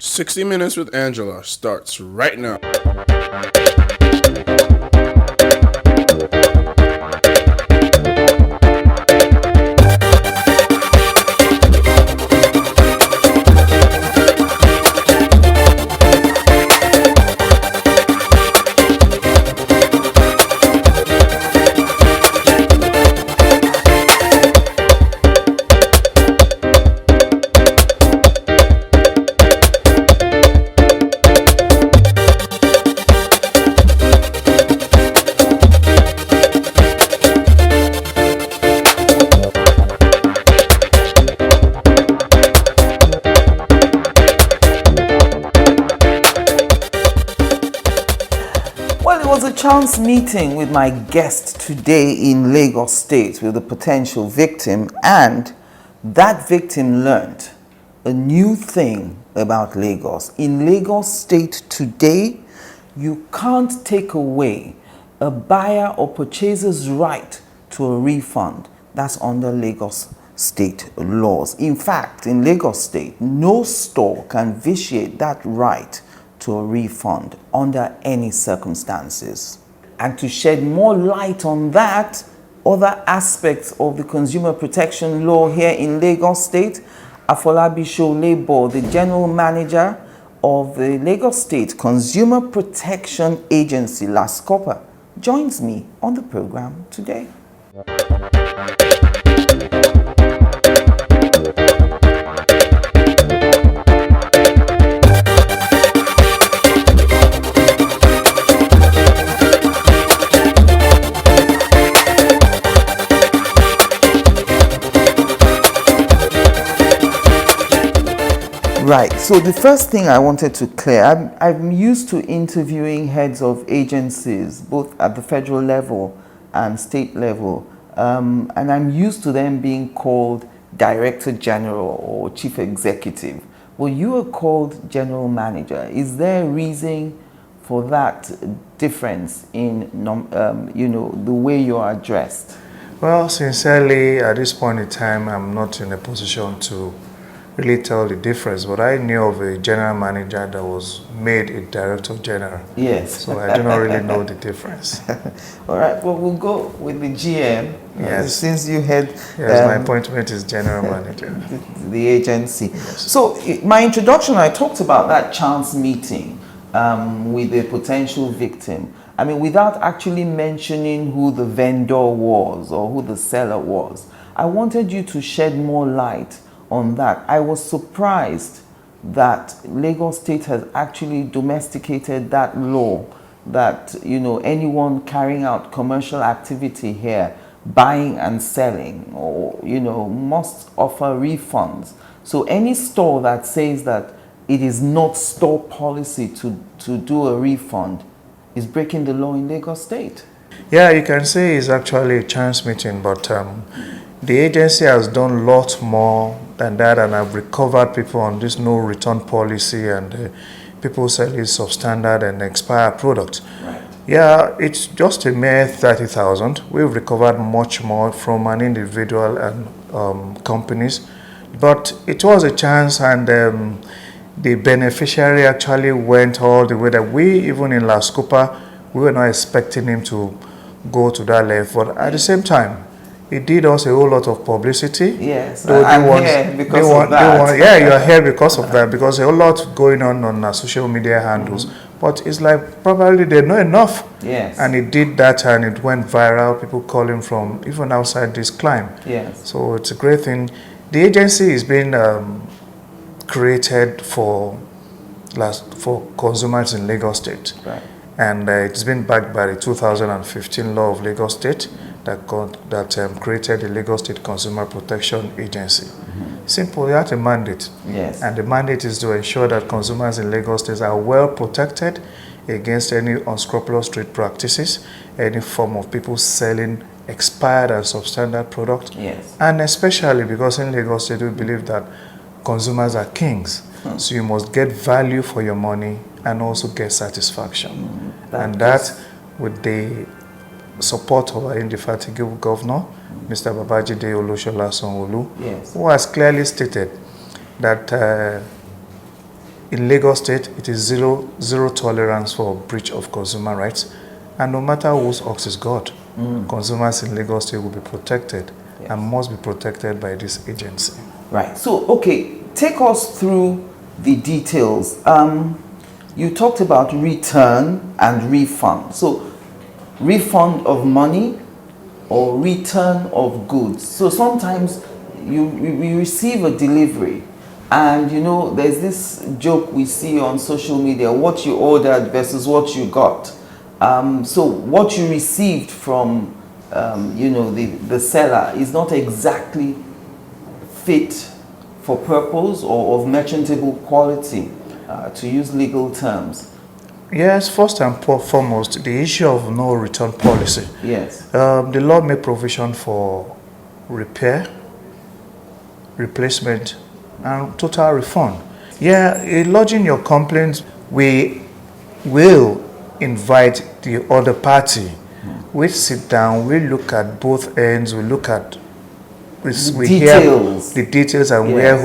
60 Minutes with Angela starts right now. Chance meeting with my guest today in Lagos State with a potential victim, and that victim learned a new thing about Lagos. In Lagos State today, you can't take away a buyer or purchaser's right to a refund. That's under Lagos State laws. In fact, in Lagos State, no store can vitiate that right to a refund under any circumstances. And to shed more light on that, other aspects of the consumer protection law here in Lagos State, Afolabi Solebo, the general manager of the Lagos State Consumer Protection Agency, LASCOPA, joins me on the program today. Right, so the first thing I wanted to clear, I'm used to interviewing heads of agencies, both at the federal level and state level, and I'm used to them being called Director General or Chief Executive. Well, you are called General Manager. Is there a reason for that difference in, the way you are addressed? Well, sincerely, at this point in time, I'm not in a position to really tell the difference, but I knew of a general manager that was made a director general. Yes. So I do not really know the difference. All right, well, we'll go with the GM. Yes. Since you had... Yes, my appointment is general manager. the agency. Yes. So my introduction, I talked about that chance meeting with a potential victim. I mean, without actually mentioning who the vendor was or who the seller was, I wanted you to shed more light on that. I was surprised that Lagos State has actually domesticated that law that, anyone carrying out commercial activity here, buying and selling, or, must offer refunds. So any store that says that it is not store policy to do a refund is breaking the law in Lagos State. Yeah, you can say it's actually a chance meeting, but the agency has done a lot more than that, and I've recovered people on this no return policy, and people selling substandard and expired products. Right. Yeah, it's just a mere 30,000. We've recovered much more from an individual and companies, but it was a chance, and the beneficiary actually went all the way that we, even in LASCOPA, we were not expecting him to go to that level. But at the same time, it did us a whole lot of publicity. Yes, I'm here because of that. Yeah, you're here because of that, because a whole lot going on social media handles. But it's like probably they know enough. Yes. And it did that, and it went viral. People calling from even outside this climb. Yes. So it's a great thing. The agency is being created for consumers in Lagos State. Right. And it's been backed by the 2015 law of Lagos State that created the Lagos State Consumer Protection Agency. Simple, you have a mandate. Yes. And the mandate is to ensure that consumers in Lagos State are well protected against any unscrupulous trade practices, any form of people selling expired and substandard products. Yes. And especially because in Lagos State we believe that consumers are kings. So you must get value for your money and also get satisfaction. And that with the support of our indefatigable governor, Mr. Babajide Olúṣọlá Sanwo-Olu, yes, who has clearly stated that in Lagos State, it is zero tolerance for breach of consumer rights. And no matter whose ox is God, consumers in Lagos State will be protected and must be protected by this agency. Right. So, okay, take us through the details. You talked about return and refund. So, refund of money or return of goods. So sometimes we receive a delivery, and you know there's this joke we see on social media: what you ordered versus what you got. So what you received from you know the seller is not exactly fit for purpose or of merchantable quality, to use legal terms. Yes, first and foremost, the issue of no return policy. Yes. The law made provision for repair, replacement, and total refund. Yeah, in lodging your complaints, we will invite the other party. We sit down, we look at both ends, we look at we hear the details and we hear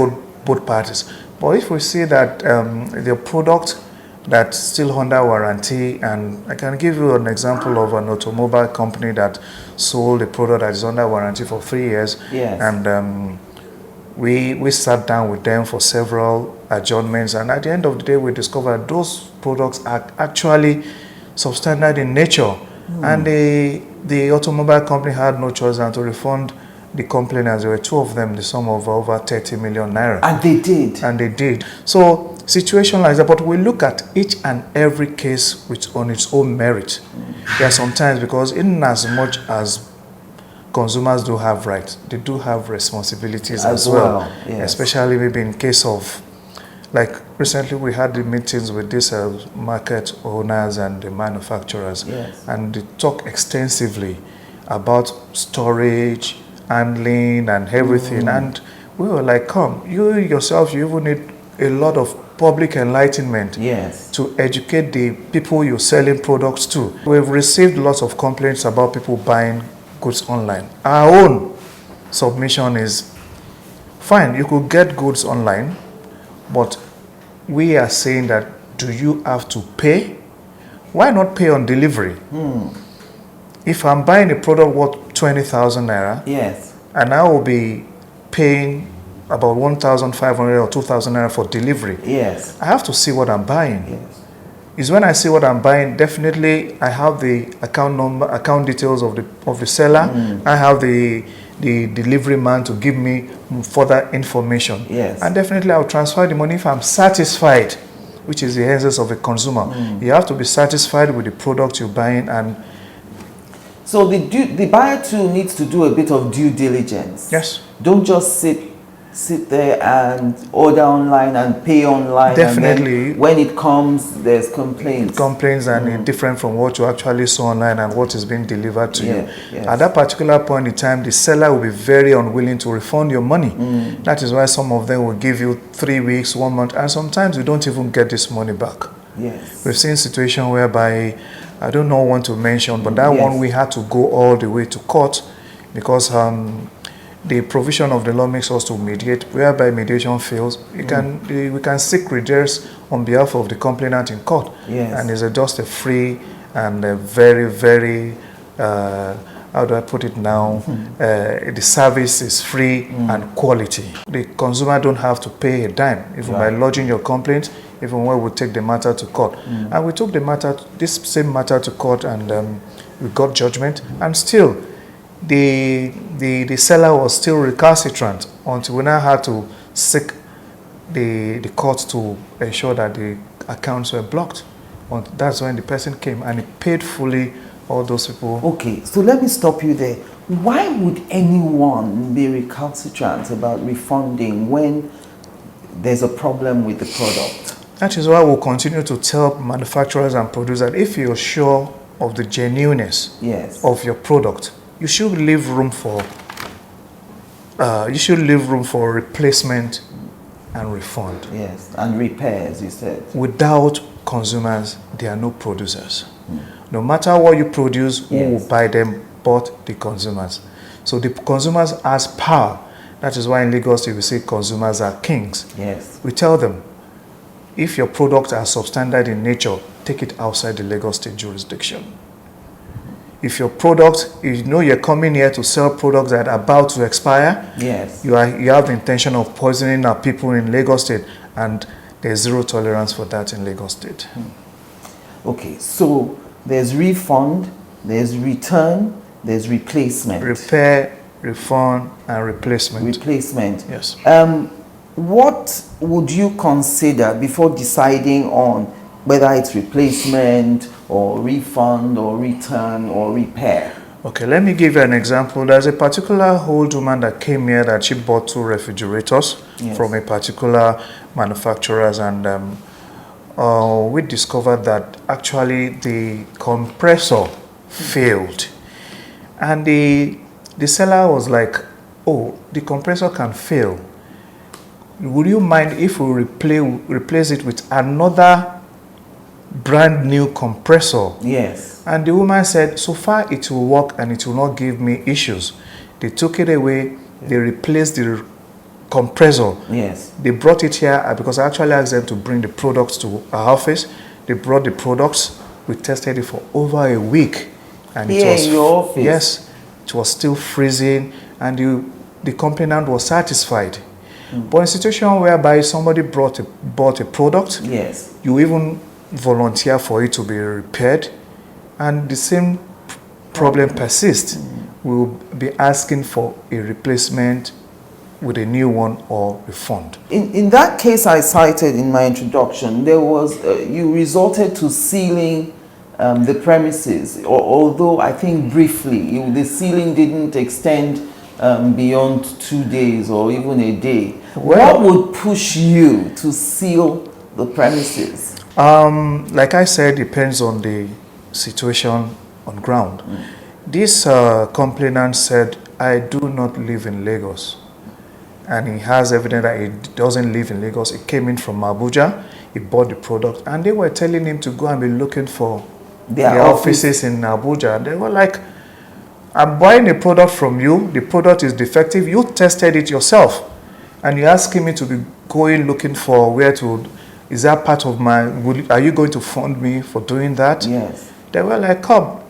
both parties. But if we see that the product that's still under warranty, and I can give you an example of an automobile company that sold a product that is under warranty for 3 years, and we sat down with them for several adjournments, and at the end of the day we discovered those products are actually substandard in nature, and the automobile company had no choice than to refund the complainants. There were two of them, the sum of over 30 million naira. And they did. And they did. So situation like that, but we look at each and every case on its own merit. There are sometimes, because in as much as consumers do have rights, they do have responsibilities as well. Yes. Especially maybe in case of, like recently we had the meetings with these market owners and the manufacturers, and they talk extensively about storage, handling and everything, and we were like, come, you yourself, you even need a lot of public enlightenment to educate the people you're selling products to. We've received lots of complaints about people buying goods online. Our own submission is, fine, you could get goods online, but we are saying that, do you have to pay? Why not pay on delivery? If I'm buying a product worth 20,000 naira, and I will be paying about 1,500 or 2,000 naira for delivery, I have to see what I'm buying. Is when I see what I'm buying, definitely I have the account number, account details of the seller. I have the delivery man to give me further information. And definitely I'll transfer the money if I'm satisfied, which is the essence of a consumer. You have to be satisfied with the product you're buying. And so the buyer too needs to do a bit of due diligence. Yes. Don't just sit there and order online and pay online. Definitely. And then when it comes, there's complaints. And it's different from what you actually saw online and what is being delivered to you. At that particular point in time, the seller will be very unwilling to refund your money. That is why some of them will give you 3 weeks, 1 month, and sometimes you don't even get this money back. We've seen situations whereby, I don't know when to mention, but that one we had to go all the way to court, because the provision of the law makes us to mediate. Whereby mediation fails, we can seek redress on behalf of the complainant in court. And it's just a free and a very, very, how do I put it now? The service is free and quality. The consumer don't have to pay a dime, even by lodging your complaint, even when we take the matter to court. And we took this same matter to court, and we got judgment, and still the seller was still recalcitrant until we now had to seek the court to ensure that the accounts were blocked. And that's when the person came and he paid fully all those people. Okay, so let me stop you there. Why would anyone be recalcitrant about refunding when there's a problem with the product? That is why we'll continue to tell manufacturers and producers that if you're sure of the genuineness of your product, you should leave room for replacement and refund. And repairs, you said. Without consumers, there are no producers. No matter what you produce, who will buy them but the consumers. So the consumers has power. That is why in Lagos we say consumers are kings. We tell them, if your products are substandard in nature, take it outside the Lagos State jurisdiction. If your product, you know you're coming here to sell products that are about to expire, yes, you have the intention of poisoning our people in Lagos State, and there's zero tolerance for that in Lagos State. Okay, so there's refund, there's return, there's replacement. Repair, refund, and replacement. Replacement. Yes. What would you consider before deciding on whether it's replacement or refund or return or repair? Okay, let me give you an example. There's a particular old woman that came here that she bought 2 refrigerators from a particular manufacturers, and we discovered that actually the compressor failed. And the seller was like, oh, the compressor can fail. Would you mind if we replace it with another brand new compressor? Yes. And the woman said, so far it will work and it will not give me issues. They took it away, they replaced the compressor. Yes. They brought it here because I actually asked them to bring the products to our office. They brought the products, we tested it for over a week. And here it was, in your office? Yes, it was still freezing, and the complainant was satisfied. But in a situation whereby somebody bought a product, yes, you even volunteer for it to be repaired, and the same problem persists, we will be asking for a replacement with a new one or refund. In that case I cited in my introduction, there was you resorted to sealing the premises, although I think briefly the sealing didn't extend beyond 2 days or even a day. Well, what would push you to seal the premises? Like I said, depends on the situation on ground. This complainant said, I do not live in Lagos. And he has evidence that he doesn't live in Lagos. He came in from Abuja, he bought the product, and they were telling him to go and be looking for their offices in Abuja. And they were like, I'm buying a product from you, the product is defective, you tested it yourself, and you're asking me to be going looking for where to, is that part of my, are you going to fund me for doing that? Yes. They were like, come,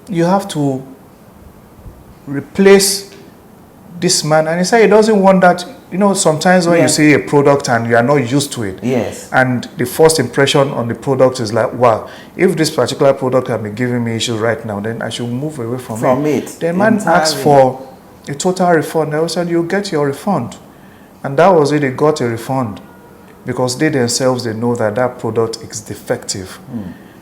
you have to replace this man. And he said he doesn't want that. You know, sometimes when you see a product and you are not used to it, yes, and the first impression on the product is like, wow, if this particular product can be giving me issues right now, then I should move away from it. The man asked for a total refund. They said, you get your refund. And that was it, they got a refund. Because they themselves, they know that that product is defective.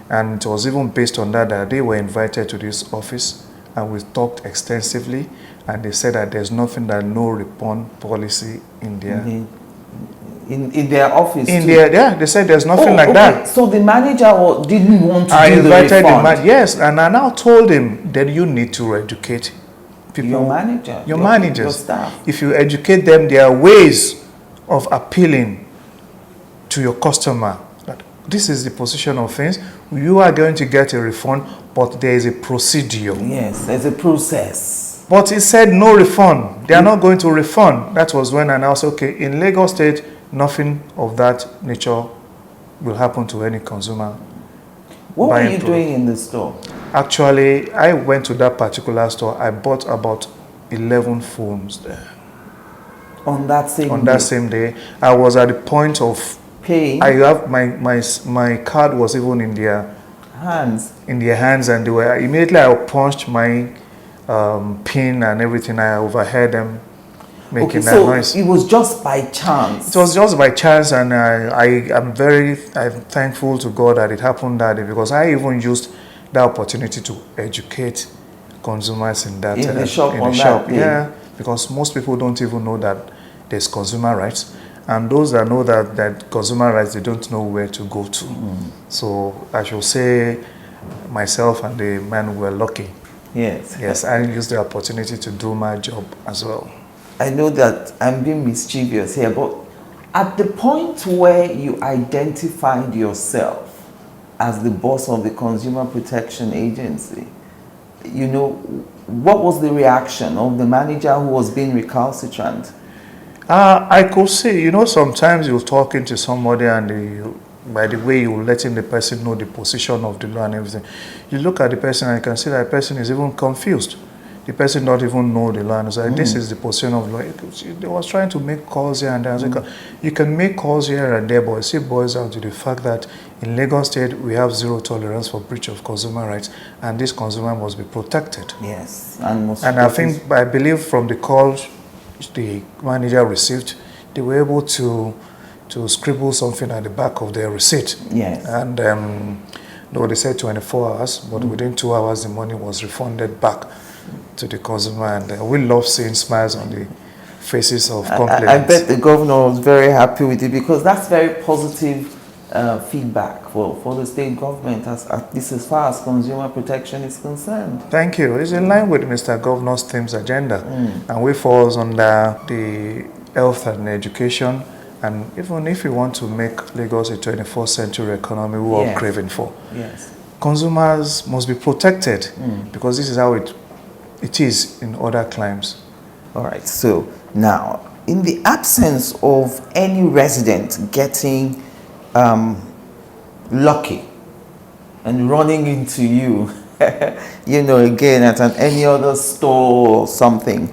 And it was even based on that they were invited to this office, and we talked extensively, and they said that there's nothing that no refund policy in there. In their office they said there's nothing like that. So the manager didn't want to I do invited the refund? yes, and I now told him that you need to educate people. Your manager? Your managers. Your staff. If you educate them, there are ways of appealing to your customer. That this is the position of things. You are going to get a refund, but there is a procedure. Yes, there's a process. But he said no refund. They are not going to refund. That was when I announced, okay, in Lagos State, nothing of that nature will happen to any consumer. What were you doing in the store? Actually, I went to that particular store. I bought about 11 phones there. On that same day? On that same day. I was at the point of paying. I have my card was even in their hands. In their hands, and they were immediately I punched my pin and everything. I overheard them making that noise. So it was just by chance. It was just by chance, and I'm thankful to God that it happened that day, because I even used the opportunity to educate consumers in that in the shop. Yeah, because most people don't even know that there's consumer rights, and those that know that consumer rights, they don't know where to go to. So I should say myself and the man were lucky. Yes. Yes, I used the opportunity to do my job as well. I know that I'm being mischievous here, but at the point where you identified yourself as the boss of the Consumer Protection Agency, you know, what was the reaction of the manager who was being recalcitrant? I could see, you know, sometimes you're talking to somebody and by the way you're letting the person know the position of the law and everything. You look at the person and you can see that the person is even confused. The person don't even know the law. And it's like, this is the position of law. They was trying to make calls here and there. Like, you can make calls here and there, but it still boils down to the fact that in Lagos State, we have zero tolerance for breach of consumer rights, and this consumer must be protected. Yes. And I believe from the call the manager received, they were able to scribble something at the back of their receipt. Yes. And no, they said 24 hours, but within 2 hours, the money was refunded back to the consumer. And we love seeing smiles on the faces of complainants. I bet the governor was very happy with it, because that's very positive feedback for the state government, at least as far as consumer protection is concerned. Thank you. It's in line with Mr. Governor's themes agenda. And we falls under the health and education. And even if we want to make Lagos a 21st century economy, we are craving for. Yes. Consumers must be protected, because this is how it is in other climes. All right. So now, in the absence of any resident getting lucky and running into you, you know, again at any other store or something,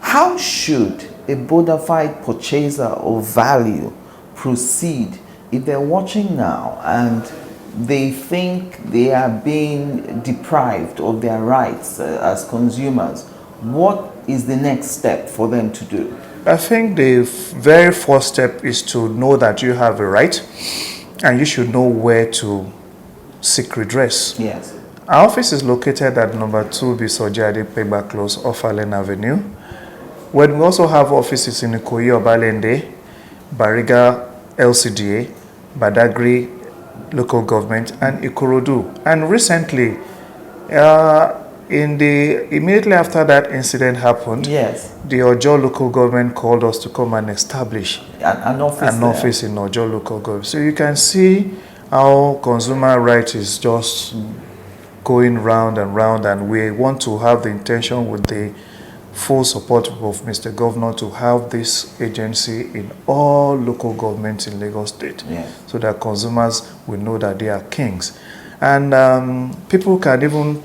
how should a bona fide purchaser of value proceed if they're watching now and they think they are being deprived of their rights as consumers? What is the next step for them to do? I think the very first step is to know that you have a right, and you should know where to seek redress. Yes. Our office is located at number 2 Bisoji Adepegba Close, off Allen Avenue. When we also have offices in Ikoyi, Obalende, Bariga LCDA, Badagry local government, and Ikorodu. And recently, immediately after that incident happened, yes, the Ojo local government called us to come and establish an office in Ojo local government. So you can see how consumer rights is just going round and round, and we want to have the intention with the full support of Mr. Governor to have this agency in all local governments in Lagos State, so that consumers will know that they are kings. And people can even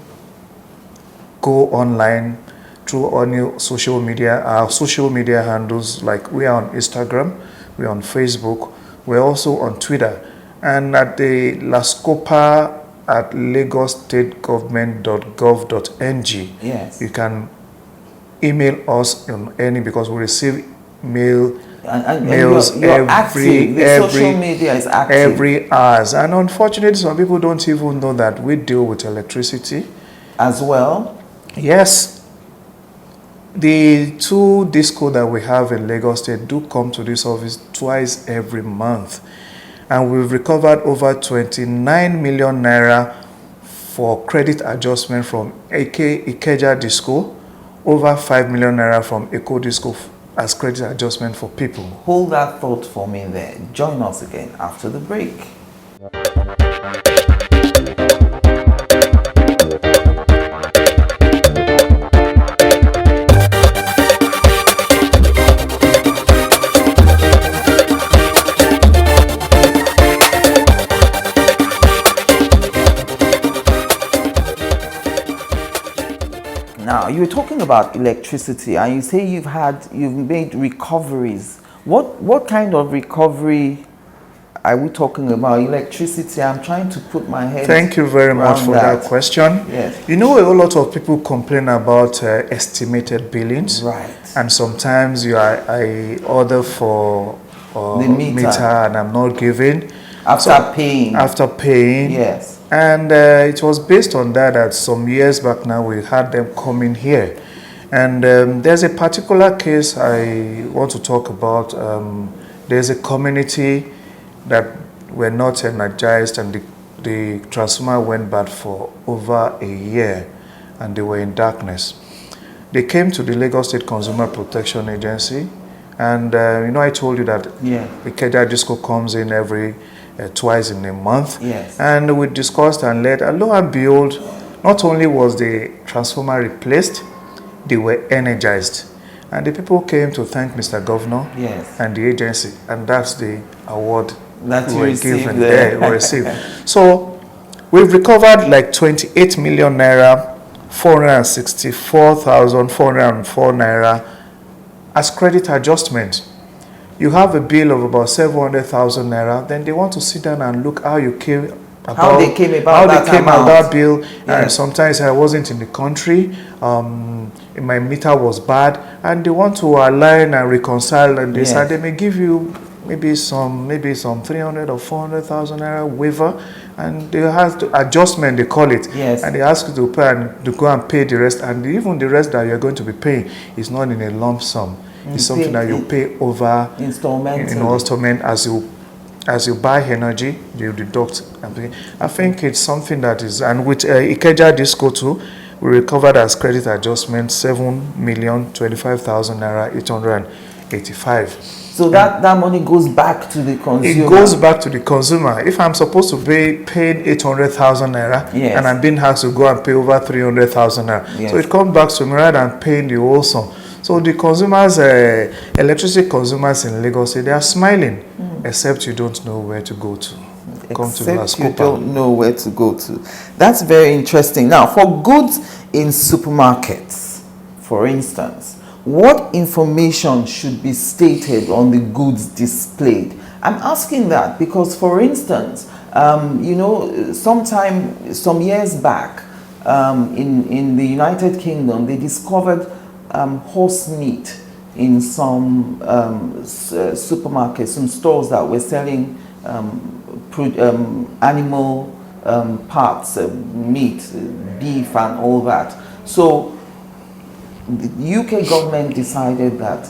go online through our social media handles, like we are on Instagram, we're on Facebook, we're also on Twitter, and at the LASCOPA at lagosstategovernment.gov.ng. Yes. You can email us on any, because we receive mails you're active. The social media is active every hours. And unfortunately, some people don't even know that we deal with electricity as well. Yes. The 2 disco that we have in Lagos State do come to this office twice every month. And we've recovered over 29 million naira for credit adjustment from Ikeja Disco, over 5 million naira from Eco Disco as credit adjustment for people. Hold that thought for me there. Join us again after the break. Now, you were talking about electricity, and you say you've made recoveries. What kind of recovery are we talking about? Electricity, I'm trying to put my head. Thank you very much for that question. Yes. You know, a lot of people complain about estimated billings. Right. And sometimes I order for the meter, and I'm not giving. After paying. Yes. And it was based on that some years back now we had them coming here. And there's a particular case I want to talk about. There's a community that were not energized, and the transformer went bad for over a year, and they were in darkness. They came to the Lagos State Consumer Protection Agency, and you know, I told you that the Ikeja Disco comes in every twice in a month. Yes. And we discussed and lo and behold, not only was the transformer replaced, they were energized. And the people came to thank Mr. Governor Yes. and the agency, and that's the award That we you were received given there. there. We received. So we've recovered like 28 million naira, 464,404 naira as credit adjustment. You have a bill of about 700,000 naira, then they want to sit down and look how you came about, How they came about that bill. Yes. And sometimes I wasn't in the country, my meter was bad, and they want to align and reconcile and this, Yes. and they may give you maybe some 300 or 400,000 naira waiver, and they have to adjustment, they call it. Yes. And they ask you to pay and to go and pay the rest, and even the rest that you're going to be paying is not in a lump sum. It's something that you pay over in installment as you buy energy, you deduct. I think it's something that is, and with Ikeja Disco too, we recovered as credit adjustment 7,025,000 naira 885. So that money goes back to the consumer. It goes back to the consumer. If I'm supposed to be paying 800,000 naira, yes, and I'm being asked to go and pay over 300,000 naira, yes, so it comes back to me rather than paying the whole sum. So the consumers, electricity consumers in Lagos, they are smiling, except you don't know where to go to. Come to Except you LASCOPA. don't know where to go to. That's very interesting. Now, for goods in supermarkets, for instance, what information should be stated on the goods displayed? I'm asking that because, for instance, you know, some years back, in the United Kingdom, they discovered horse meat in some supermarkets, some stores that were selling animal parts, meat, beef and all that. So the UK government decided that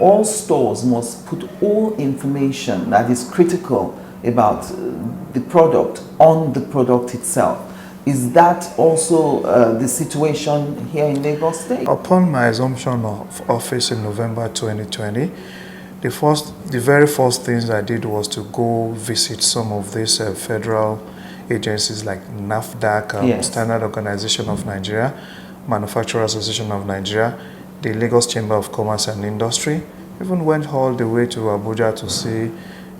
all stores must put all information that is critical about the product on the product itself. Is that also the situation here in Lagos State? Upon my assumption of office in November 2020, the very first things I did was to go visit some of these federal agencies like NAFDAC, yes, Standard Organization of Nigeria, Manufacturer Association of Nigeria, the Lagos Chamber of Commerce and Industry. Even went all the way to Abuja to see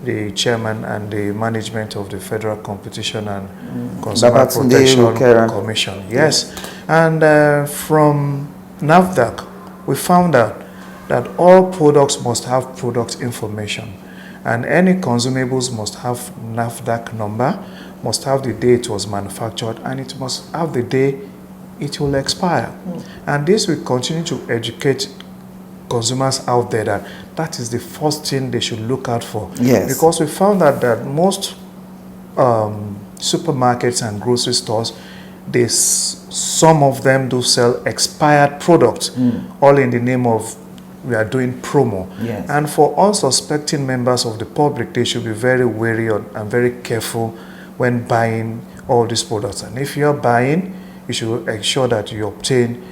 the chairman and the management of the Federal Competition and Consumer Protection Commission. Yes, and from NAFDAC, we found out that all products must have product information, and any consumables must have NAFDAC number, must have the day it was manufactured, and it must have the day it will expire. And this will continue to educate consumers out there that is the first thing they should look out for. Yes. Because we found out that most supermarkets and grocery stores, some of them do sell expired products, all in the name of we are doing promo. Yes. And for unsuspecting members of the public, they should be very wary and very careful when buying all these products. And if you're buying, you should ensure that you obtain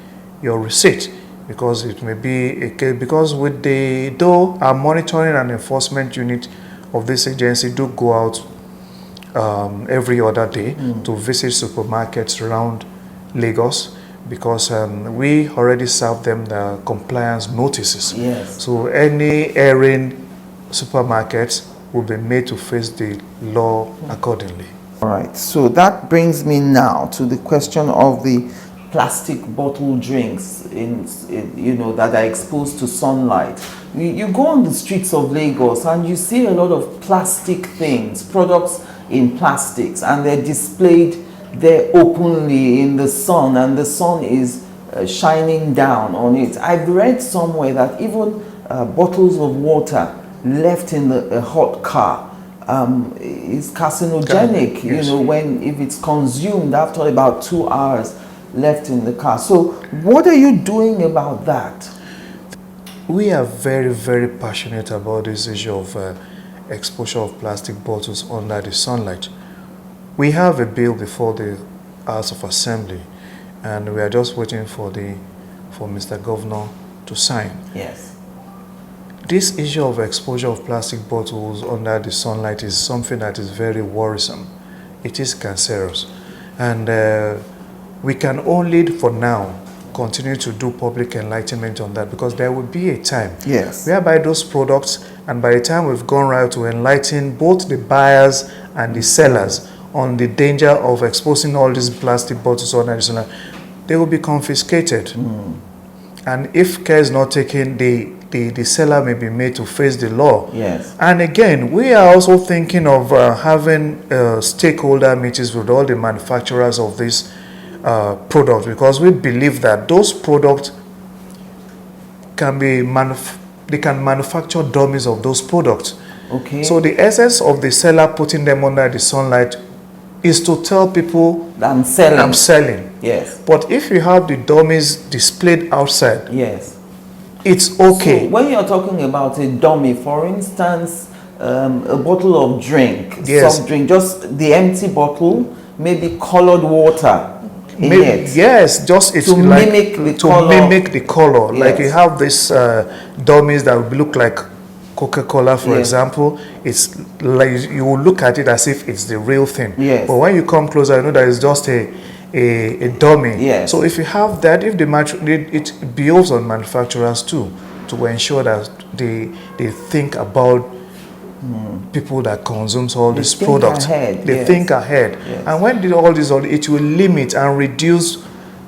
your receipt, because it may be a case, because though our monitoring and enforcement unit of this agency do go out every other day to visit supermarkets around Lagos, because we already serve them the compliance notices. Yes. So any erring supermarkets will be made to face the law accordingly. All right, so that brings me now to the question of the plastic bottle drinks that are exposed to sunlight. You go on the streets of Lagos and you see a lot of plastic things, products in plastics, and they're displayed there openly in the sun, and the sun is shining down on it. I've read somewhere that even bottles of water left in a hot car is carcinogenic, yes, if it's consumed after about 2 hours left in the car. So what are you doing about that? We are very, very passionate about this issue of exposure of plastic bottles under the sunlight. We have a bill before the House of Assembly, and we are just waiting for Mr. Governor to sign. Yes. This issue of exposure of plastic bottles under the sunlight is something that is very worrisome. It is cancerous, and we can only, for now, continue to do public enlightenment on that, because there will be a time Yes. whereby those products, and by the time we've gone right to enlighten both the buyers and the sellers on the danger of exposing all these plastic bottles or additional, they will be confiscated. And if care is not taken, the seller may be made to face the law. Yes. And again, we are also thinking of having stakeholder meetings with all the manufacturers of this product, because we believe that those products can be they can manufacture dummies of those products. Okay. So the essence of the seller putting them under the sunlight is to tell people I'm selling. I'm selling. Yes. But if you have the dummies displayed outside, Yes. it's okay. So when you're talking about a dummy, for instance, a bottle of drink, Yes. soft drink, just the empty bottle, maybe colored water in it. Yes, just it's To like mimic the to color. mimic the color. Yes. Like you have this dummies that will look like Coca-Cola, for Yes. example. It's like you will look at it as if it's the real thing. Yes. But when you come closer, you know that it's just a dummy. Yes. So if you have that, if it behoves on manufacturers too to ensure that they think about people that consumes all these think products. ahead, They yes. think ahead. Yes. And when they do all this, it will limit and reduce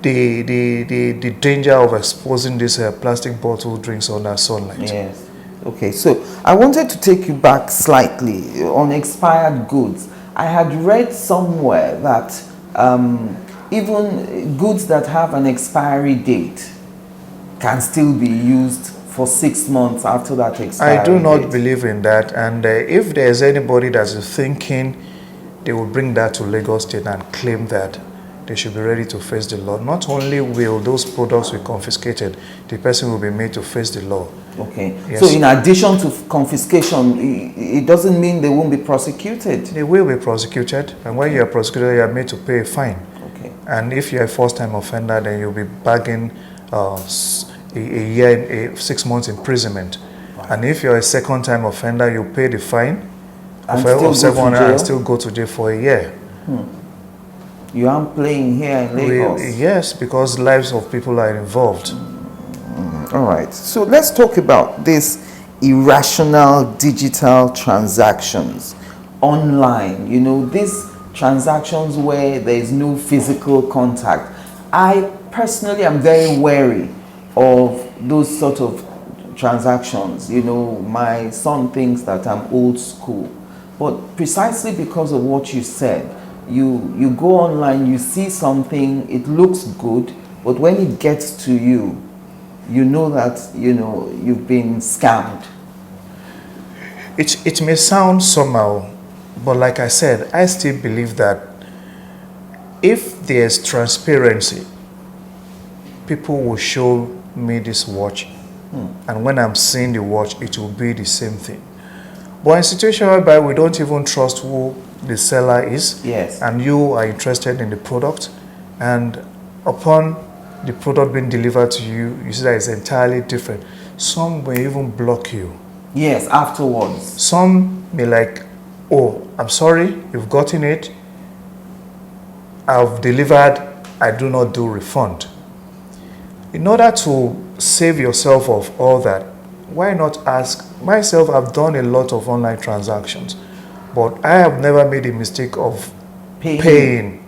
the danger of exposing these plastic bottle drinks under sunlight. Yes. Okay, so I wanted to take you back slightly on expired goods. I had read somewhere that even goods that have an expiry date can still be used for 6 months after that expiry I do not date. believe in that. And if there's anybody that is thinking they will bring that to Lagos State and claim that, they should be ready to face the law. Not only will those products be confiscated, the person will be made to face the law. Okay. Yes. So in addition to confiscation, it doesn't mean they won't be prosecuted. They will be prosecuted, and when you are prosecuted, you are made to pay a fine. Okay. And if you're a first-time offender, then you'll be bagging a year, 6 months imprisonment. Right. And if you're a second-time offender, you pay the fine And of still go to 700 and jail? still go to jail for a year. You aren't playing here in Lagos. Yes, because lives of people are involved. All right. So let's talk about this irrational digital transactions online. You know, these transactions where there is no physical contact. I personally am very wary of those sort of transactions. You know, my son thinks that I'm old school, but precisely because of what you said, you go online, you see something, it looks good, but when it gets to you, you know that, you know, you've been scammed. It may sound somehow, but like I said, I still believe that if there's transparency, people will show me this watch, and when I'm seeing the watch, it will be the same thing. But in a situation whereby we don't even trust who the seller is, Yes. and you are interested in the product, and upon the product being delivered to you, you see that it's entirely different. Some may even block you. Yes, afterwards. Some may like, oh, I'm sorry, you've gotten it, I've delivered, I do not do refund. In order to save yourself of all that, why not ask? Myself, I've done a lot of online transactions, but I have never made a mistake of paying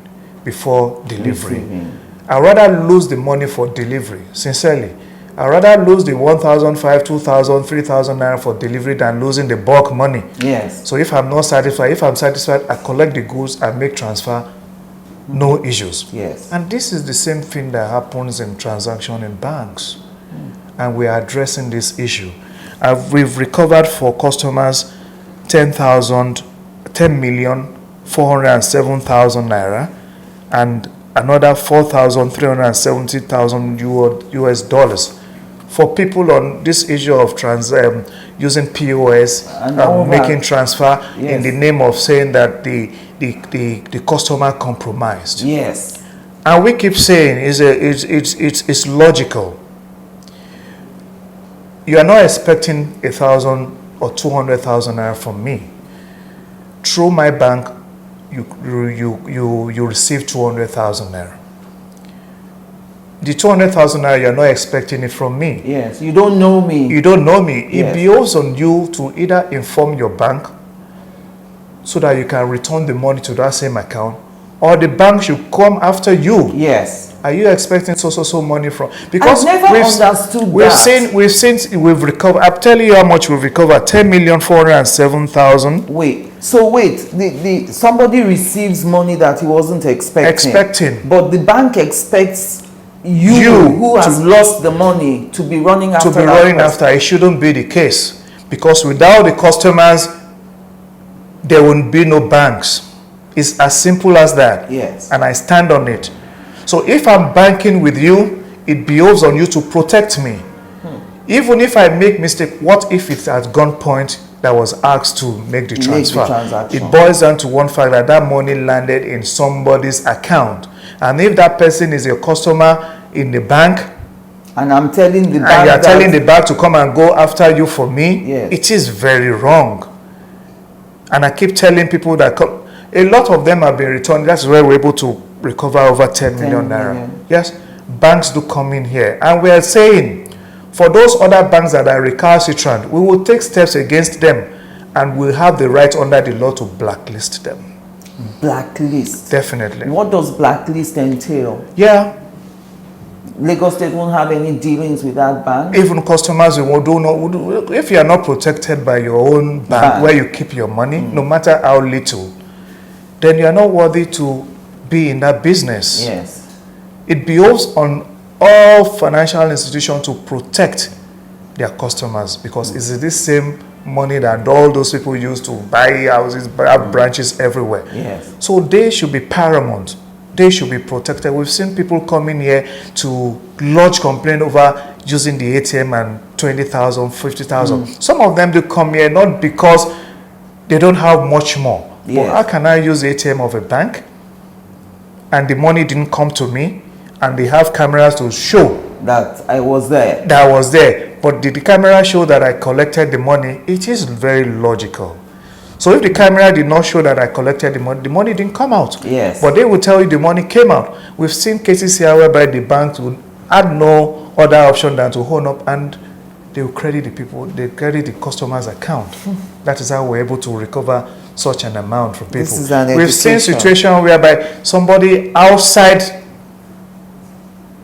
before delivery. Receiving. I'd rather lose the money for delivery, sincerely. I'd rather lose the 1,500, 2,000, 3,000 naira for delivery than losing the bulk money. Yes. So if I'm not satisfied, if I'm satisfied, I collect the goods, I make transfer, no issues. Yes. And this is the same thing that happens in transaction in banks. And we are addressing this issue. We've recovered for customers 10,407,000 naira and another 4,370,000 US dollars. For people on this issue of using POS, making transfer in the name of saying that the customer compromised. Yes. And we keep saying it's logical. You are not expecting 1,000 or 200,000 naira from me. Through my bank, you receive 200,000 naira. The 200,000 naira, you're not expecting it from me. Yes, you don't know me. You don't know me. It Yes. behoves on you to either inform your bank so that you can return the money to that same account, or the bank should come after you. Yes. Are you expecting so money from? Because I've never understood we've that. we've recovered. I'm telling you how much we've recovered: 10,407,000. Wait, somebody receives money that he wasn't expecting. But the bank expects you who has lost the money to be running after It shouldn't be the case, because without the customers, there won't be no banks. It's as simple as that. Yes. And I stand on it. So if I'm banking with you, it behoves on you to protect me. Even if I make mistake, what if it's at gunpoint that was asked to make the transfer? It boils down to one fact, that money landed in somebody's account. And if that person is a customer in the bank, and I'm telling the bank, and you're telling the bank to come and go after you for me, yes, it is very wrong. And I keep telling people that a lot of them have been returned. That's where we're able to recover over 10 million naira. Yes, banks do come in here. And we are saying, for those other banks that are recalcitrant, we will take steps against them, and we'll have the right under the law to blacklist them. Blacklist? Definitely. What does blacklist entail? Yeah. Lagos State won't have any dealings with that bank? Even customers who do not, if you are not protected by your own bank where you keep your money, no matter how little, then you are not worthy to be in that business. Yes. It behoves on all financial institutions to protect their customers, because it's this same money that all those people use to buy houses, have branches everywhere. Yes. So they should be paramount. They should be protected. We've seen people coming here to lodge complaint over using the ATM and 20,000, 50,000. Some of them do come here not because they don't have much more. Yes. But how can I use the ATM of a bank and the money didn't come to me, and they have cameras to show that I was there? That I was there. But did the camera show that I collected the money? It is very logical. So if the camera did not show that I collected the money didn't come out. Yes. But they will tell you the money came out. We've seen cases here whereby the banks would had no other option than to hold up, and they will credit the people, they credit the customer's account. That is how we're able to recover such an amount from people. This is an We've seen situations whereby somebody outside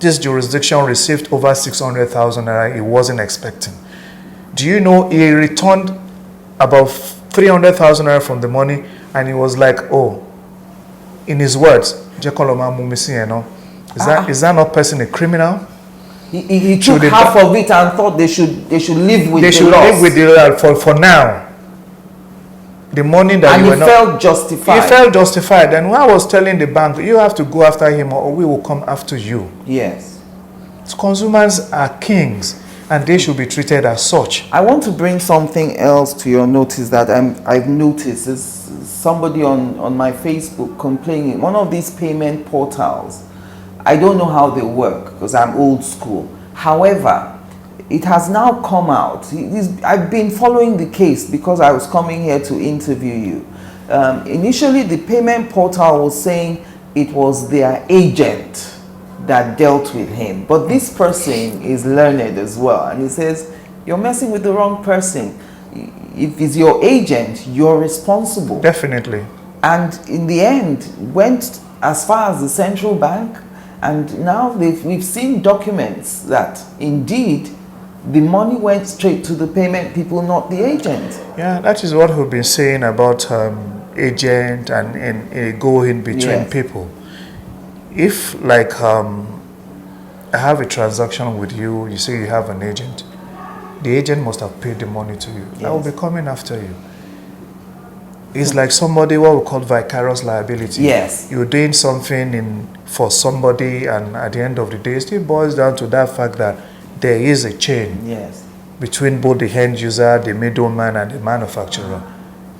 this jurisdiction received over 600,000 naira he wasn't expecting. Do you know he returned about 300,000 naira from the money, and he was like, oh, in his words, is that not person a criminal? He took half of it and thought they should live with the loss. They should live with the loss for now. The money that and he felt justified. He felt justified. And when I was telling the bank, you have to go after him or we will come after you. Yes. So consumers are kings, and they should be treated as such. I want to bring something else to your notice that I've noticed. Is somebody on my Facebook complaining. One of these payment portals, I don't know how they work because I'm old school. However, it has now come out. I've been following the case because I was coming here to interview you. Initially, the payment portal was saying it was their agent that dealt with him. But this person is learned as well. And he says, you're messing with the wrong person. If it's your agent, you're responsible. Definitely. And in the end, went as far as the central bank. And now we've seen documents that indeed the money went straight to the payment people, not the agent. Yeah, that is what we've been saying about agent and go in between people. If like I have a transaction with you, you say you have an agent, the agent must have paid the money to you. Yes. I will be coming after you. It's like somebody, what we call vicarious liability. Yes. You're doing something for somebody, and at the end of the day, it still boils down to that fact that there is a chain between both the end user, the middleman, and the manufacturer.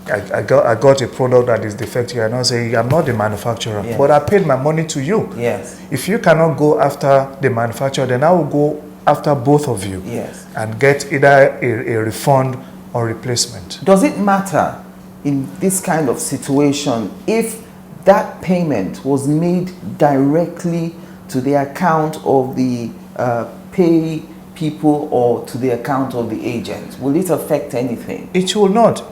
I got a product that is defective. I'm not saying I'm not the manufacturer, but I paid my money to you. Yes. If you cannot go after the manufacturer, then I will go after both of you. Yes. And get either a refund or replacement. Does it matter in this kind of situation if that payment was made directly to the account of the pay people or to the account of the agent? Will it affect anything? It will not.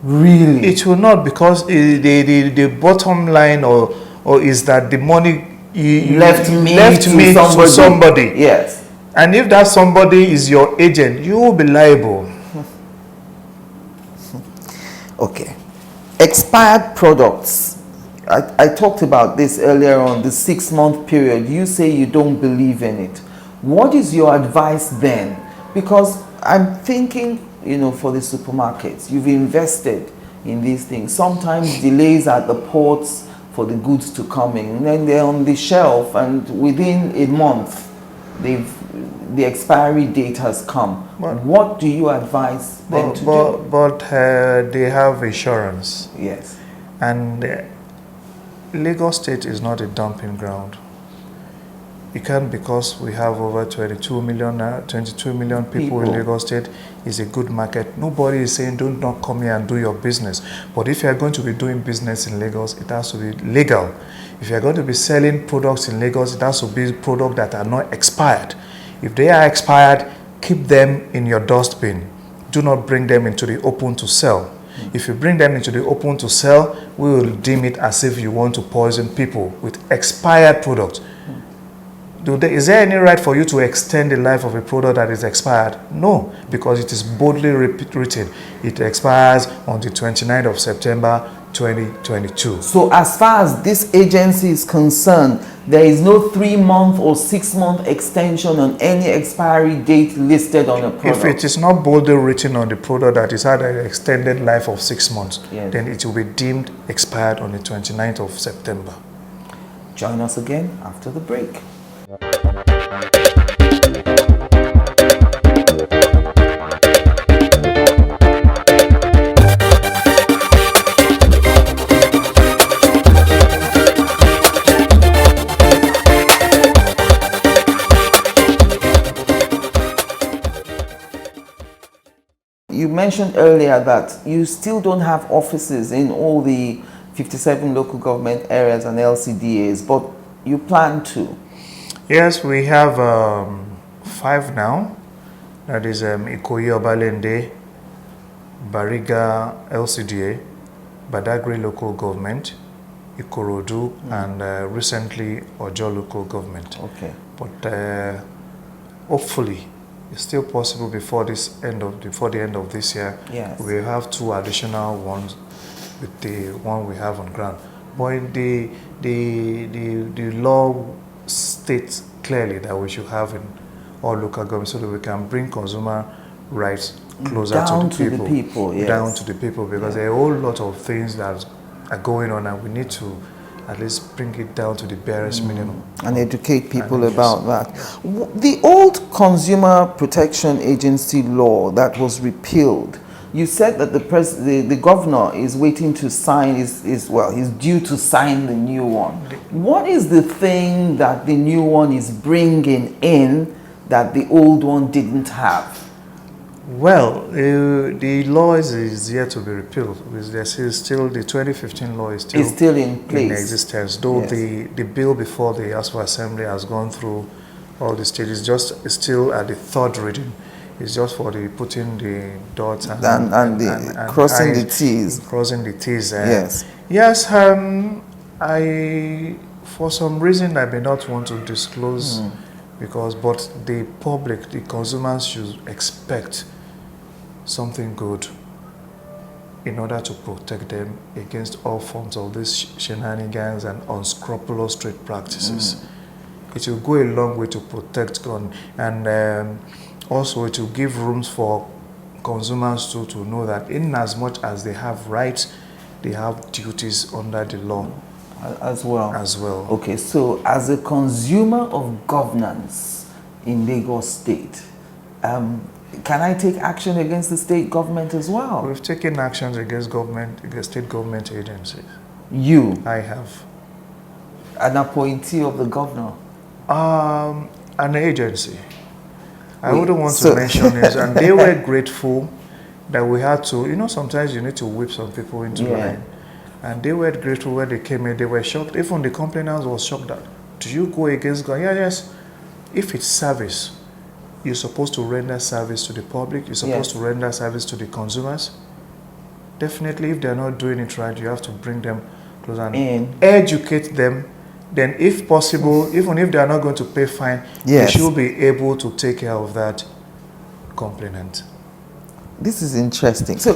Really? It will not, because the bottom line or is that the money left me to somebody. Yes. And if that somebody is your agent, you will be liable. Okay. Expired products. I talked about this earlier on, the 6-month period. You say you don't believe in it. What is your advice then? Because I'm thinking, you know, for the supermarkets, you've invested in these things. Sometimes delays at the ports for the goods to come in, and then they're on the shelf, and within a month, the expiry date has come. What do you advise them to do? But they have insurance. Yes. And Lagos State is not a dumping ground. You can't, because we have over 22 million people in Lagos State, is a good market. Nobody is saying do not come here and do your business. But if you are going to be doing business in Lagos, it has to be legal. If you are going to be selling products in Lagos, it has to be products that are not expired. If they are expired, keep them in your dustbin. Do not bring them into the open to sell. If you bring them into the open to sell, we will deem it as if you want to poison people with expired products. Is there any right for you to extend the life of a product that is expired? No, because it is boldly written. It expires on the 29th of September 2022. So as far as this agency is concerned, there is no 3-month or 6-month extension on any expiry date listed on a product? If it is not boldly written on the product that is had an extended life of 6 months, yes, then it will be deemed expired on the 29th of September. Join us again after the break. You mentioned earlier that you still don't have offices in all the 57 local government areas and LCDAs, but you plan to. Yes, we have 5 now. That is Ikoyi Obalende, Bariga LCDA, Badagry local government, Ikorodu, and recently Ojo local government. Okay. But hopefully, it's still possible before the end of this year. Yes. We have 2 additional ones with the one we have on ground. But the law states clearly that we should have in all local governments so that we can bring consumer rights closer down to the people. Yes. Down to the people, because there are a whole lot of things that are going on, and we need to at least bring it down to the barest minimum. And educate people about that. The old Consumer Protection Agency law that was repealed, you said that the governor is waiting to sign, he's due to sign the new one. What is the thing that the new one is bringing in that the old one didn't have? Well, the law is yet to be repealed. There's still the 2015 law is still in place, in existence. Though yes, the bill before the House of Assembly has gone through all the stages, it's still at the 3rd reading. It's just for the putting the dots and crossing the T's. Crossing the T's. Yes. Yes. I, for some reason, I may not want to disclose but the public, the consumers should expect something good in order to protect them against all forms of these shenanigans and unscrupulous trade practices. It will go a long way to protect and also to give rooms for consumers to know that in as much as they have rights, they have duties under the law as well. Okay, so as a consumer of governance in Lagos State, can I take action against the state government as well? We've taken actions against state government agencies. You? I have. An appointee of the governor? An agency. I wouldn't want to mention it, and they were grateful that we had to, sometimes you need to whip some people into line. And they were grateful when they came in. They were shocked. Even the complainants was shocked that Do you go against God? Yeah, yes. If it's service, you're supposed to render service to the public. You're supposed to render service to the consumers. Definitely, if they're not doing it right, you have to bring them close and educate them. Then, if possible, even if they are not going to pay fine, they should be able to take care of that complainant. This is interesting. So,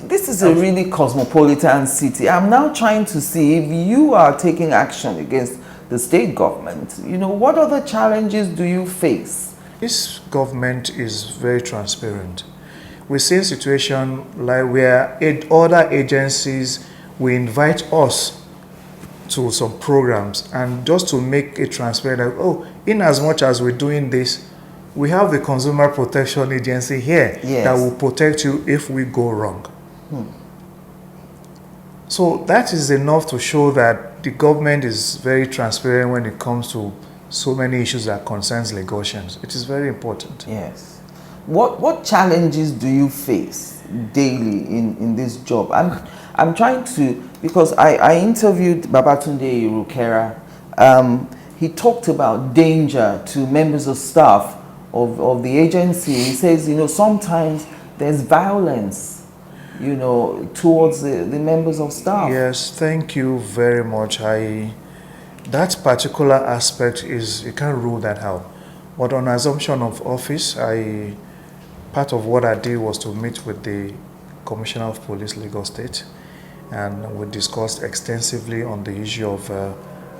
this is a really cosmopolitan city. I'm now trying to see if you are taking action against the state government. You know, what other challenges do you face? This government is very transparent. We see a situation like where other agencies will invite us to some programs, and just to make it transparent, like, oh, in as much as we're doing this, we have the Consumer Protection Agency here that will protect you if we go wrong. So that is enough to show that the government is very transparent when it comes to so many issues that concerns Lagosians. It is very important. Yes. What challenges do you face daily in this job? I'm trying to, because I interviewed Babatunde Irukera. He talked about danger to members of staff of the agency. He says, you know, sometimes there's violence, you know, towards the members of staff. Yes, thank you very much. That particular aspect is, you can't rule that out. But on assumption of office, part of what I did was to meet with the Commissioner of Police, Lagos State, and we discussed extensively on the issue of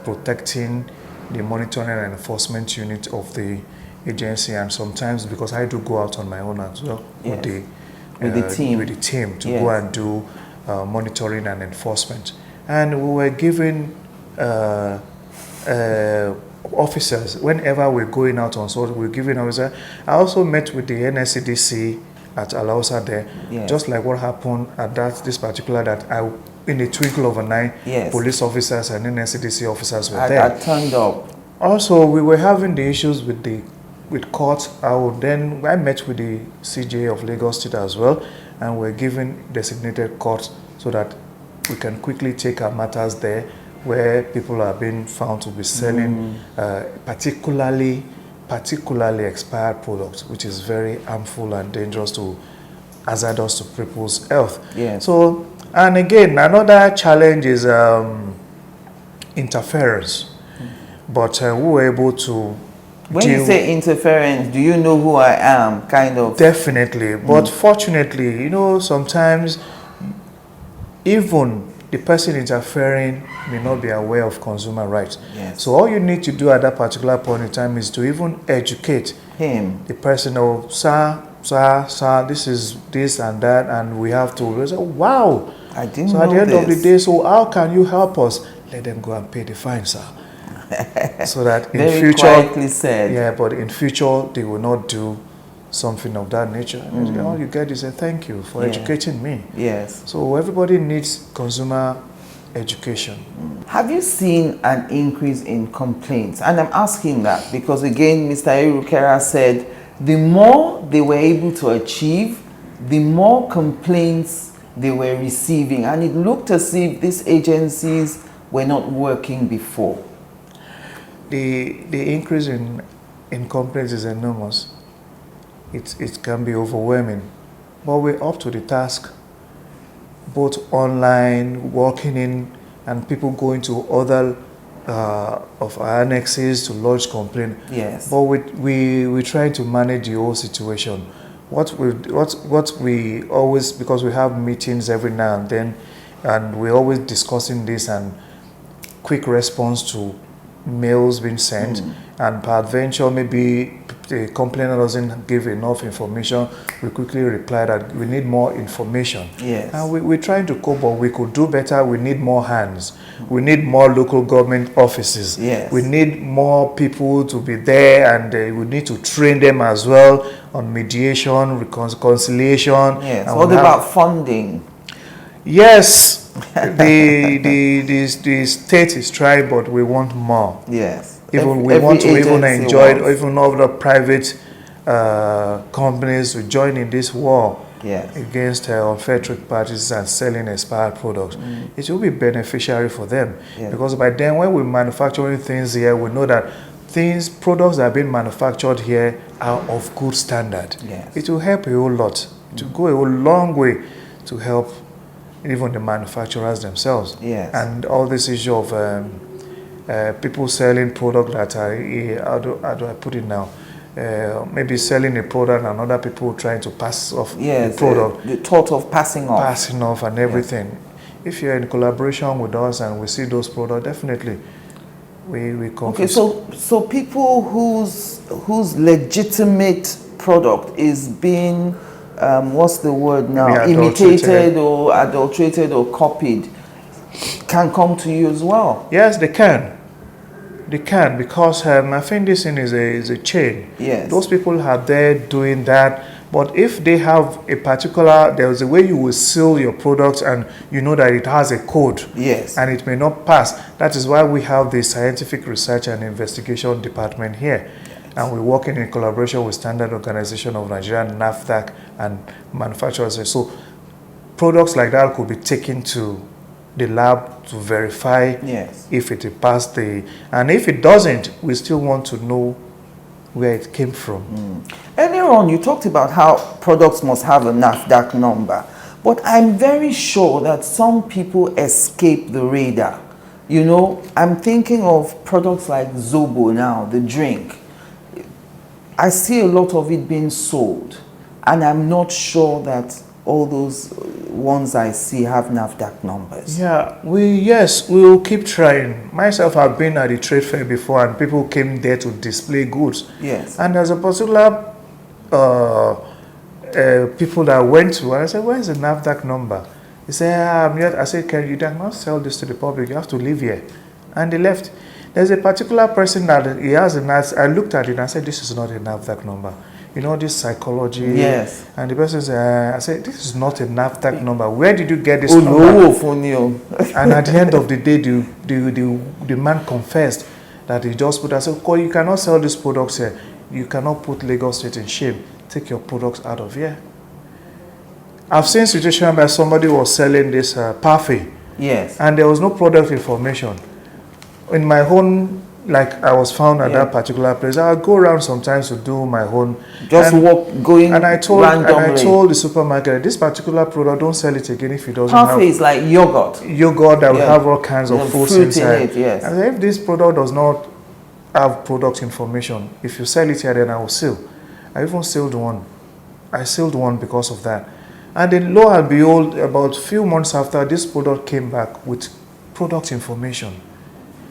protecting the monitoring and enforcement unit of the agency, and sometimes, because I do go out on my own as well with the team to go and do monitoring and enforcement. And we were given officers, whenever we're going out on sort, we're giving officers. I also met with the NSCDC at Alausa there, just like what happened at this particular, in a twinkle of an eye, police officers and NSCDC officers were there. I turned up. Also, we were having the issues with court. I met with the CJA of Lagos State as well, and we're given designated courts so that we can quickly take our matters there, where people are being found to be selling particularly expired products, which is very harmful and dangerous hazardous to people's health. So, and again, another challenge is interference. But we were able to. When you say interference, do you know who I am, kind of? Definitely. But fortunately, you know, sometimes even the person interfering may not be aware of consumer rights. So all you need to do at that particular point in time is to even educate him, the person, oh, sir, this is this and that, and we have to say, oh, wow. I didn't know So at the end this. of the day, so how can you help us? Let them go and pay the fine, sir. So that in Very future, quietly said. but in future they will not do something of that nature. And you know, you get is a thank you for educating me. So everybody needs consumer education. Have you seen an increase in complaints? And I'm asking that because again, Mr. Irukera said the more they were able to achieve, the more complaints they were receiving, and it looked as if these agencies were not working before. The increase in complaints is enormous. It can be overwhelming, but we're up to the task, both online, working in, and people going to other of our annexes to lodge complaint. But we try to manage the whole situation. What we always, because we have meetings every now and then, and we're always discussing this and quick response to mails being sent, and peradventure maybe the complainant doesn't give enough information, we quickly reply that we need more information. And we're trying to cope, but we could do better. We need more hands. We need more local government offices. We need more people to be there, and we need to train them as well on mediation, reconciliation. And what about funding? The state is trying, but we want more. Even we want to even enjoy it, even other private companies to join in this war Yes. against unfair trade practices and selling expired products, it will be beneficiary for them. Yeah. Because by then, when we're manufacturing things here, we know that products that are being manufactured here are of good standard. Yes. It will help a whole lot. It will go a long way to help even the manufacturers themselves. Yes. And all this issue of people selling products that are, how do I put it now? Maybe selling a product and other people trying to pass off Yes, the product. the thought of passing off. Passing off and everything. Yes. If you're in collaboration with us and we see those products, definitely we confess. Okay, so people whose legitimate product is being what's the word now, imitated or adulterated or copied, can come to you as well. Yes, they can. They can, because I think this thing is a chain. Yes. Those people are there doing that. But if they have a particular, there's a way you will seal your product and you know that it has a code. Yes. And it may not pass. That is why we have the Scientific Research and Investigation Department here. Yes. And we're working in collaboration with Standard Organization of Nigeria, NAFDAC, and manufacturers. So products like that could be taken to the lab to verify yes. if it passed and if it doesn't, we still want to know where it came from. Earlier on, you talked about how products must have a NAFDAC number, but I'm very sure that some people escape the radar. You know, I'm thinking of products like Zobo now, the drink. I see a lot of it being sold, and I'm not sure that all those ones I see have NAFDAC numbers. Yeah, we'll keep trying. Myself, I've been at the trade fair before and people came there to display goods. Yes. And there's a particular people that went to, and I said, where's the NAFDAC number? He said, I said, can you not sell this to the public? You have to live here. And they left. There's a particular person that he has a NAFDAC. I looked at it and I said, this is not a NAFDAC number. You know, this psychology. Yes. And the person said, I said, this is not a NAFDAC number. Where did you get this number? And at the end of the day, the man confessed that he just put, I said, you cannot sell these products here. You cannot put Lagos State in shame. Take your products out of here. I've seen situations where somebody was selling this parfait. Yes. And there was no product information. In my own, like I was found at that particular place, I'll go around sometimes to do my own. Just going and I told randomly. And I told the supermarket, this particular product, don't sell it again if it doesn't Parfait have. is like yogurt. Yogurt that will have all kinds of fruits inside. In it, yes. And if this product does not have product information, if you sell it here, then I will seal. I even sealed one. I sealed one because of that. And then lo and behold, about a few months after, this product came back with product information.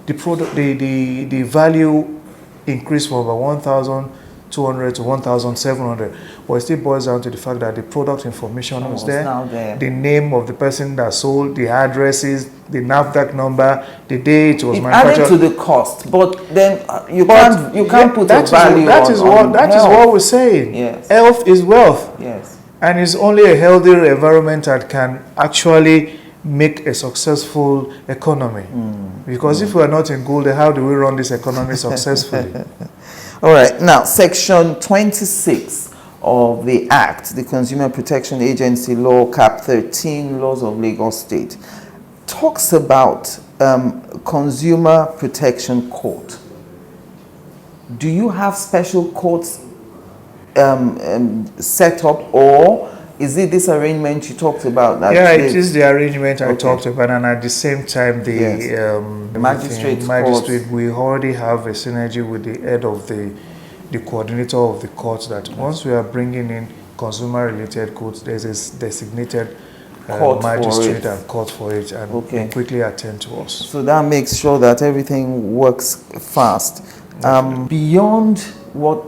The product, the value increased from about 1,200 to 1,700. But it still boils down to the fact that the product information was there. Now there. The name of the person that sold, the addresses, the NAFDAC number, the day it was manufactured. Added to the cost, but then you can't put a value that is what we're saying. Yes. Health is wealth. Yes. And it's only a healthy environment that can actually make a successful economy. Because if we are not in good, then how do we run this economy successfully? All right. Now, Section 26 of the Act, the Consumer Protection Agency Law, Cap 13, Laws of Lagos State, talks about Consumer Protection Court. Do you have special courts set up, or is it this arrangement you talked about? That it is the arrangement I talked about, and at the same time, the magistrate, we already have a synergy with the head of the coordinator of the court, that once we are bringing in consumer-related courts, there's a designated magistrate and court for it, and they quickly attend to us. So that makes sure that everything works fast. Beyond what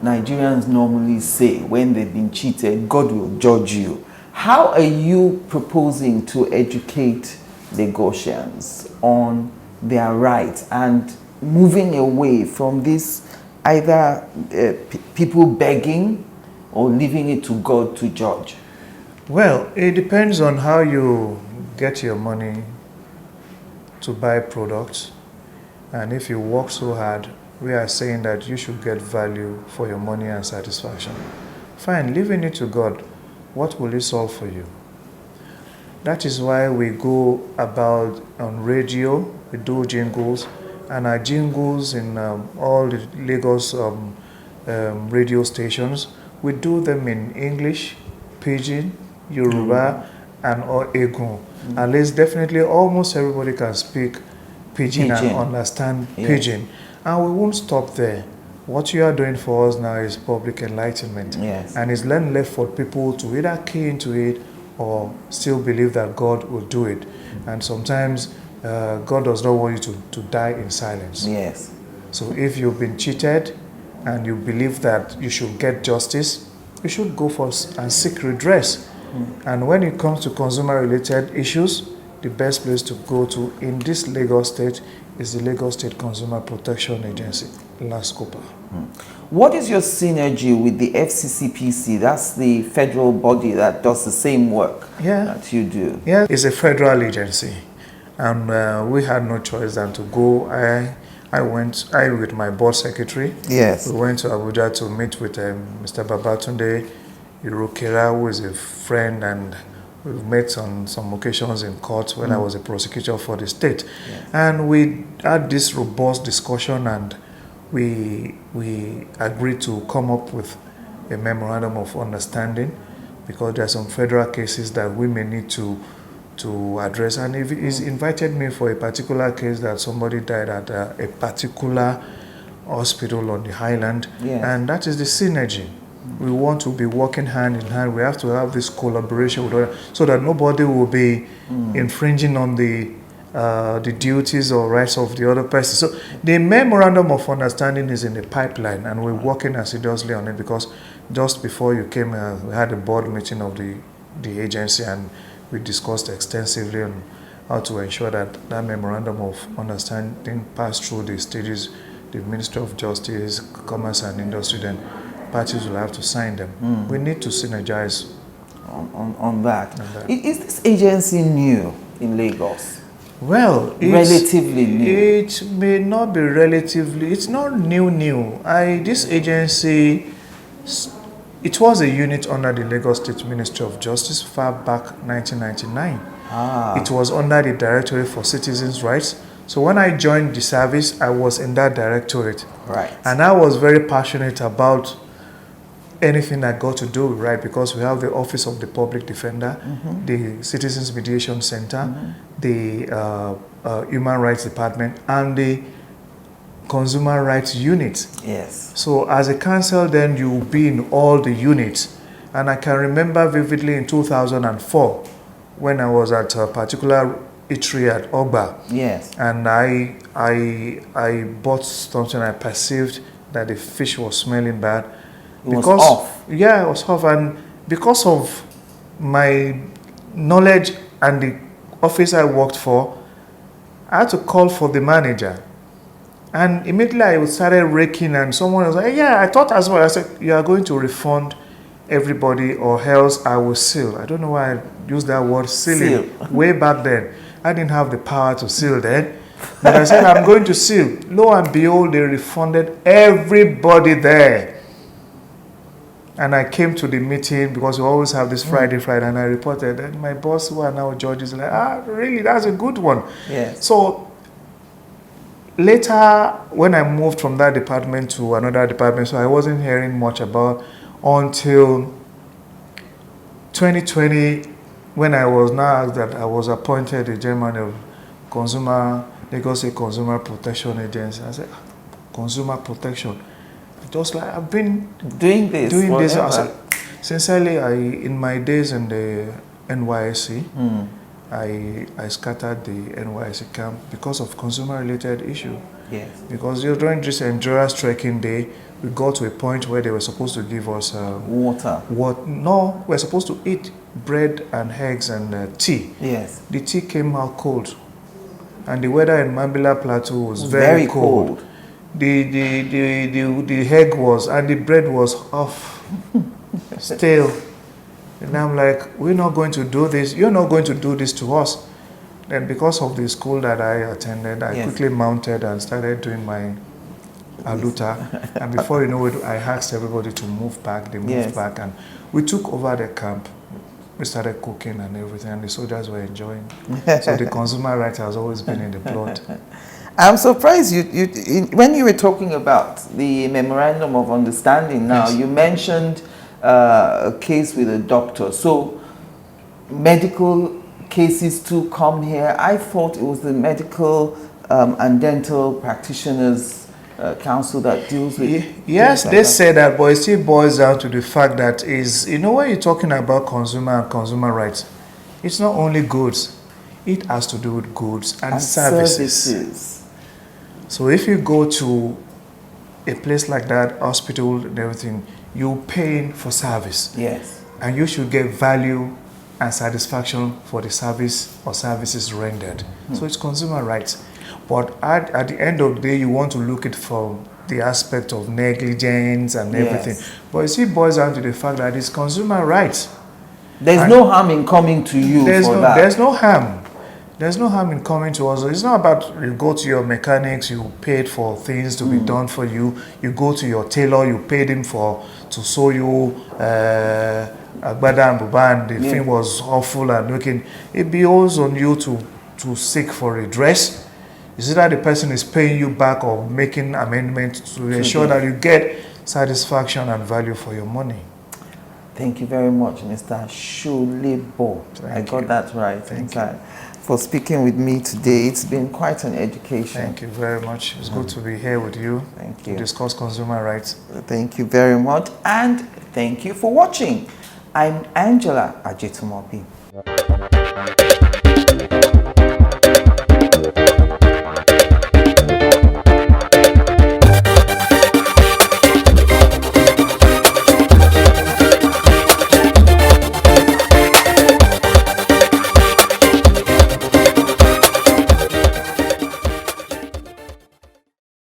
Nigerians normally say when they've been cheated, God will judge you. How are you proposing to educate Lagosians on their rights and moving away from this either people begging or leaving it to God to judge? Well, it depends on how you get your money to buy products, and if you work so hard, we are saying that you should get value for your money and satisfaction. Fine, leaving it to God. what will it solve for you? That is why we go about on radio, we do jingles, and our jingles in all the Lagos radio stations, we do them in English, Pidgin, Yoruba, and or Egun. At least definitely almost everybody can speak Pidgin and understand Pidgin. And we won't stop there. What you are doing for us now is public enlightenment. Yes. And it's then left for people to either key into it or still believe that God will do it. And sometimes God does not want you to die in silence. Yes. So if you've been cheated and you believe that you should get justice, you should go for and seek redress. And when it comes to consumer-related issues, the best place to go to in this Lagos State is the Lagos State Consumer Protection Agency, LASCOPA. What is your synergy with the FCCPC? That's the federal body that does the same work that you do. Yeah, it's a federal agency. And we had no choice than to go. I went with my board secretary. Yes. We went to Abuja to meet with Mr. Babatunde Irokera, who is a friend, and we've met on some occasions in court when I was a prosecutor for the state. Yes. And we had this robust discussion, and we agreed to come up with a memorandum of understanding, because there are some federal cases that we may need to address. And if he's invited me for a particular case that somebody died at a particular hospital on the highland, and that is the synergy. We want to be working hand in hand. We have to have this collaboration with others so that nobody will be infringing on the duties or rights of the other person. So the memorandum of understanding is in the pipeline, and we're working assiduously on it, because just before you came, we had a board meeting of the agency, and we discussed extensively on how to ensure that that memorandum of understanding passed through the stages, the Ministry of Justice, Commerce and Industry, then parties will have to sign them. We need to synergize on that. Is this agency new in Lagos? Well, relatively new. It may not be relatively. It's not new. This agency, it was a unit under the Lagos State Ministry of Justice far back 1999. It was under the Directorate for Citizens' Rights. So when I joined the service, I was in that directorate. Right. And I was very passionate about anything that got to do with right, because we have the Office of the Public Defender, the Citizens Mediation Center, the Human Rights Department, and the Consumer Rights Unit. Yes. So as a counsel, then you will be in all the units. And I can remember vividly in 2004 when I was at a particular eatery at Ogba. Yes. And I bought something. I perceived that the fish was smelling bad. It was off. Yeah, it was off. And because of my knowledge and the office I worked for, I had to call for the manager. And immediately I started raking, and someone was like, yeah, I thought as well. I said, you are going to refund everybody or else I will seal. I don't know why I used that word, seal. Way back then. I didn't have the power to seal then. But I said, I'm going to seal. Lo and behold, they refunded everybody there. And I came to the meeting, because we always have this Friday, and I reported, and my boss, who are now judges, like, really, that's a good one. Yes. So later, when I moved from that department to another department, so I wasn't hearing much about until 2020, when I was now asked that I was appointed the chairman of Lagos State Consumer Protection Agency. I said, consumer protection. Just like I've been doing this. I said, sincerely, in my days in the NYSC, I scattered the NYSC camp because of consumer-related issue. Yes. Because during this endurance trekking day, we got to a point where they were supposed to give us water. No, we're supposed to eat bread and eggs and tea. Yes. The tea came out cold, and the weather in Mambila Plateau was very cold. The egg was, and the bread was off, stale. And I'm like, we're not going to do this. You're not going to do this to us. Then because of the school that I attended, I quickly mounted and started doing my aluta. And before you know it, I asked everybody to move back. They moved back, and we took over the camp. we started cooking and everything, and the soldiers were enjoying. So the consumer right has always been in the blood. I'm surprised when you were talking about the memorandum of understanding now, Yes. you mentioned a case with a doctor. So medical cases too come here. I thought it was the medical and dental practitioners council that deals with Yes, things like they that. say that, but it still boils down to the fact that is, you know, when you're talking about consumer and consumer rights, it's not only goods, it has to do with goods and services. So if you go to a place like that, hospital and everything, you're paying for service. Yes. And you should get value and satisfaction for the service or services rendered. So it's consumer rights. But at the end of the day, you want to look at from the aspect of negligence and everything. Yes. But it still boils down to the fact that it's consumer rights. There's no harm in coming to you for that. There's no harm. There's no harm in coming to us. It's not about you go to your mechanics, you paid for things to be done for you. You go to your tailor, you paid him to sew you agbada and buba, and the thing was awful and looking. It behoves on you to seek for redress. Is it that the person is paying you back or making amendments to ensure that you get satisfaction and value for your money? Thank you very much, Mr. Solebo. I got that right. Thank you. For speaking with me today. It's been quite an education. Thank you very much. It's good to be here with you. Thank you. To discuss consumer rights. Thank you very much. And thank you for watching. I'm Angela Ajetunmobi.